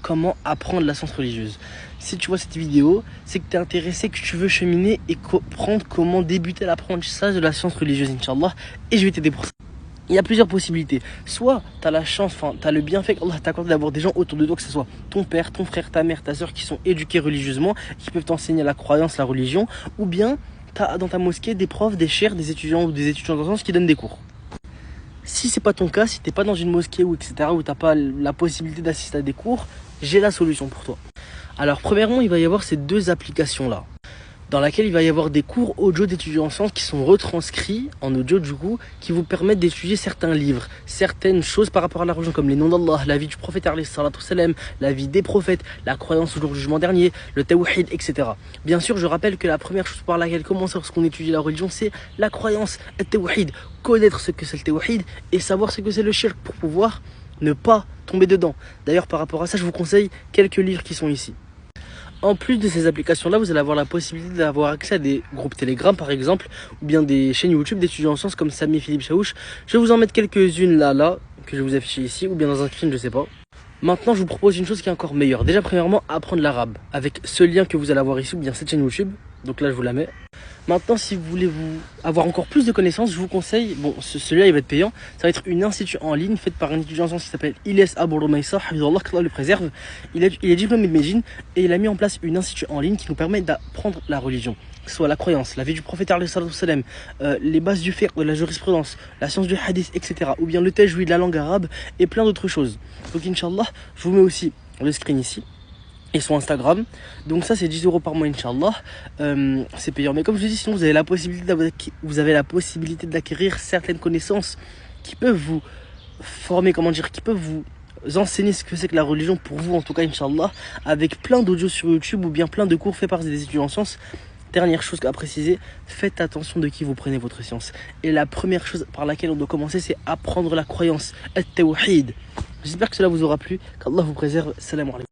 comment apprendre la science religieuse. Si tu vois cette vidéo, c'est que tu es intéressé, que tu veux cheminer et comprendre comment débuter l'apprentissage de la science religieuse, Inch'Allah, et je vais t'aider pour ça. Il y a plusieurs possibilités. Soit tu as la chance, tu as le bienfait qu'Allah t'accorde d'avoir des gens autour de toi, que ce soit ton père, ton frère, ta mère, ta soeur, qui sont éduqués religieusement, qui peuvent t'enseigner la croyance, la religion, ou bien tu as dans ta mosquée des profs, des chers, des étudiants ou des étudiants en sciences qui donnent des cours. Si c'est pas ton cas, si t'es pas dans une mosquée ou etc., où t'as pas la possibilité d'assister à des cours, j'ai la solution pour toi. Alors premièrement, il va y avoir ces deux applications-là, dans laquelle il va y avoir des cours audio d'étudiants en sciences qui sont retranscrits en audio du coup, qui vous permettent d'étudier certains livres, certaines choses par rapport à la religion, comme les noms d'Allah, la vie du prophète, la vie des prophètes, la croyance au jour du jugement dernier, le tawhid, etc. Bien sûr, je rappelle que la première chose par laquelle commencer lorsqu'on étudie la religion, c'est la croyance, le tawhid, connaître ce que c'est le tawhid et savoir ce que c'est le shirk pour pouvoir ne pas tomber dedans. D'ailleurs, par rapport à ça, je vous conseille quelques livres qui sont ici. En plus de ces applications-là, vous allez avoir la possibilité d'avoir accès à des groupes Telegram, par exemple, ou bien des chaînes YouTube d'étudiants en sciences comme Sami Philippe Chaouch. Je vais vous en mettre quelques-unes là, que je vais vous afficher ici, ou bien dans un film, je sais pas. Maintenant, je vous propose une chose qui est encore meilleure. Déjà, premièrement, apprendre l'arabe, avec ce lien que vous allez avoir ici, ou bien cette chaîne YouTube. Donc là, je vous la mets. Maintenant, si vous voulez avoir encore plus de connaissances, je vous conseille, bon, celui-là, il va être payant. Ça va être une institut en ligne faite par un étudiant en sciences qui s'appelle Ilyes Abou Roumaïssa, Hafizallah, qu'Allah le préserve. Il est diplômé de Médine et il a mis en place une institut en ligne qui nous permet d'apprendre la religion. Que ce soit la croyance, la vie du prophète, les bases du fiqh, de la jurisprudence, la science du hadith, etc. Ou bien le tajwid, la langue arabe et plein d'autres choses. Donc, Inch'Allah, je vous mets aussi le screen ici. Et son Instagram. Donc ça c'est 10 € par mois, Inch'Allah. C'est payant. Mais comme je vous dis, sinon vous avez la possibilité d'acquérir certaines connaissances qui peuvent vous former, qui peuvent vous enseigner ce que c'est que la religion pour vous, en tout cas, Inch'Allah, avec plein d'audios sur YouTube ou bien plein de cours faits par des étudiants en sciences. Dernière chose à préciser, faites attention de qui vous prenez votre science. Et la première chose par laquelle on doit commencer, c'est apprendre la croyance, at-tawhid. J'espère que cela vous aura plu, qu'Allah vous préserve. Salam alaikum.